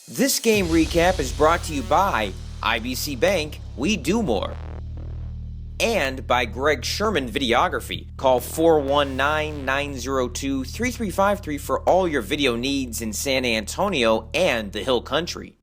This game recap is brought to you by IBC Bank, We Do More, and by Greg Sherman Videography. Call 419-902-3353 for all your video needs in San Antonio and the Hill Country.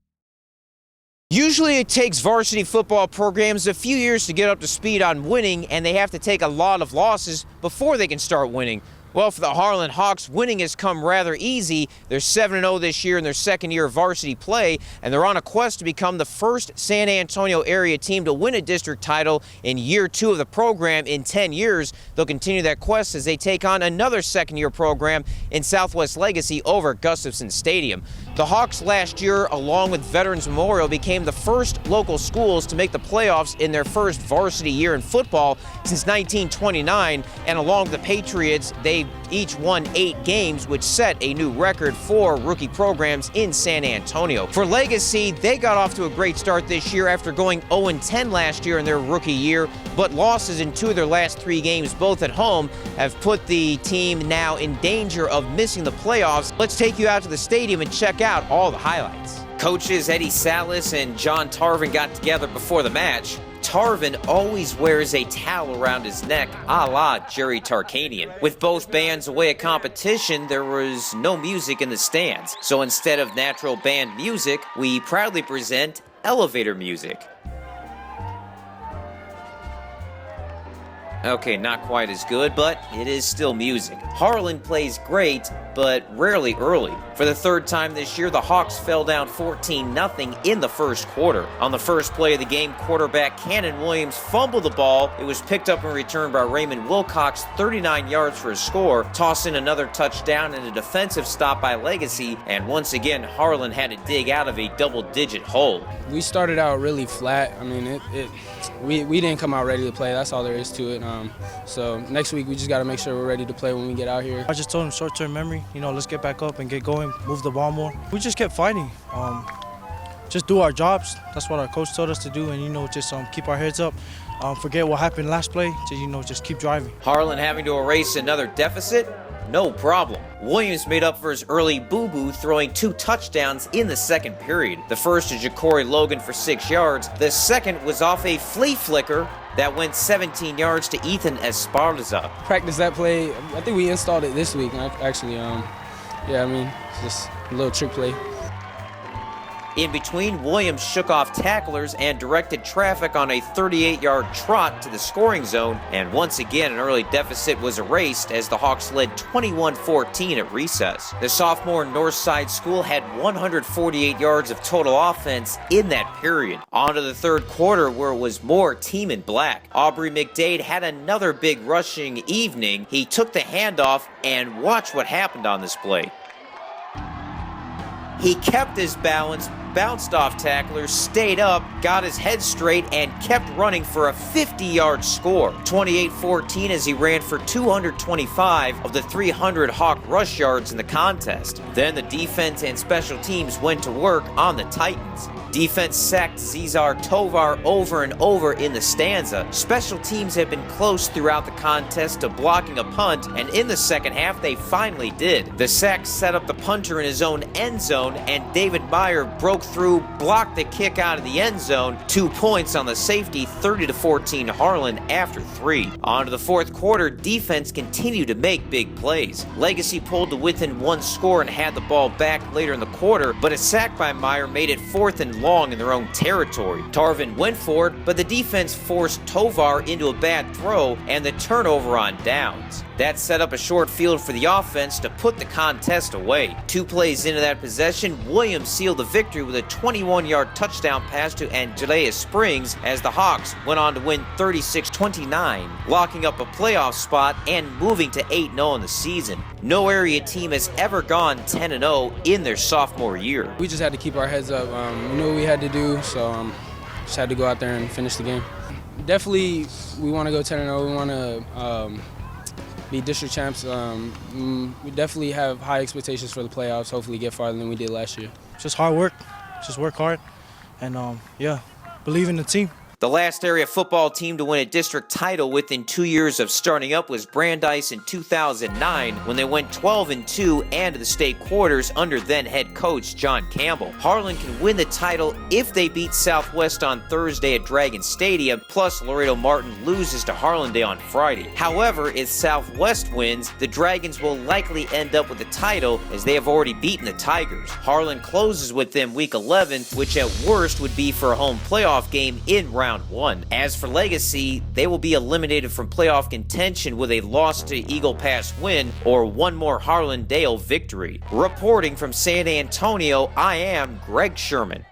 Usually it takes varsity football programs a few years to get up to speed on winning, and they have to take a lot of losses before they can start winning. Well, for the Harlan Hawks, winning has come rather easy. They're 7-0 this year in their second year of varsity play, and they're on a quest to become the first San Antonio area team to win a district title in year 2 of the program in 10 years. They'll continue that quest as they take on another second-year program in Southwest Legacy over at Gustafson Stadium. The Hawks last year, along with Veterans Memorial, became the first local schools to make the playoffs in their first varsity year in football since 1929, and along with the Patriots, they each won 8 games, which set a new record for rookie programs in San Antonio. For Legacy, they got off to a great start this year after going 0-10 last year in their rookie year, but losses in 2 of their last 3 games, both at home, have put the team now in danger of missing the playoffs. Let's take you out to the stadium and check out all the highlights. Coaches Eddie Salas and John Tarvin got together before the match. Tarvin always wears a towel around his neck, a la Jerry Tarkanian. With both bands away at competition, there was no music in the stands. So instead of natural band music, we proudly present elevator music. Okay, not quite as good, but it is still music. Harlan plays great, but rarely early. For the 3rd time this year, the Hawks fell down 14-0 in the first quarter. On the first play of the game, quarterback Cannon Williams fumbled the ball. It was picked up and returned by Raymond Wilcox, 39 yards for a score, toss in another touchdown and a defensive stop by Legacy, and once again, Harlan had to dig out of a double-digit hole. We started out really flat. I mean, we didn't come out ready to play. That's all there is to it. So next week, we just got to make sure we're ready to play when we get out here. I just told him short-term memory, let's get back up and get going, move the ball more. We just kept fighting, just do our jobs. That's what our coach told us to do, and just keep our heads up, forget what happened last play, just keep driving. Harlan having to erase another deficit? No problem. Williams made up for his early boo-boo, throwing 2 touchdowns in the second period. The first to Ja'Cory Logan for 6 yards. The second was off a flea flicker that went 17 yards to Ethan Esparza. Practice that play. I think we installed it this week, actually. It's just a little trick play. In between, Williams shook off tacklers and directed traffic on a 38-yard trot to the scoring zone, and once again an early deficit was erased as the Hawks led 21-14 at recess. The sophomore Northside School had 148 yards of total offense in that period. On to the third quarter, where it was more team in black. Aubrey McDade had another big rushing evening. He took the handoff, and watch what happened on this play. He kept his balance, bounced off tacklers, stayed up, got his head straight, and kept running for a 50-yard score. 28-14 as he ran for 225 of the 300 Hawk rush yards in the contest. Then the defense and special teams went to work on the Titans. Defense sacked Zizar Tovar over and over in the stanza. Special teams have been close throughout the contest to blocking a punt, and in the second half they finally did. The sack set up the punter in his own end zone, and David Meyer broke through, blocked the kick out of the end zone. 2 points on the safety, 30-14 Harlan after 3. On to the fourth quarter, defense continued to make big plays. Legacy pulled to within 1 score and had the ball back later in the quarter, but a sack by Meyer made it 4th and long in their own territory. Tarvin went for it, but the defense forced Tovar into a bad throw and the turnover on downs. That set up a short field for the offense to put the contest away. 2 plays into that possession, Williams sealed the victory with a 21-yard touchdown pass to Angelea Springs as the Hawks went on to win 36-29, locking up a playoff spot and moving to 8-0 in the season. No area team has ever gone 10-0 in their sophomore year. We just had to keep our heads up. We knew what we had to do, so just had to go out there and finish the game. Definitely, we want to go 10-0. We want to be district champs. We definitely have high expectations for the playoffs, hopefully get farther than we did last year. Just hard work, just work hard, and believe in the team. The last area football team to win a district title within 2 years of starting up was Brandeis in 2009 when they went 12-2 and to the state quarters under then head coach John Campbell. Harlan can win the title if they beat Southwest on Thursday at Dragon Stadium, plus Laredo Martin loses to Harlandale on Friday. However, if Southwest wins, the Dragons will likely end up with the title as they have already beaten the Tigers. Harlan closes with them week 11, which at worst would be for a home playoff game in round 1. As for Legacy, they will be eliminated from playoff contention with a loss to Eagle Pass win or one more Harlandale victory. Reporting from San Antonio, I am Greg Sherman.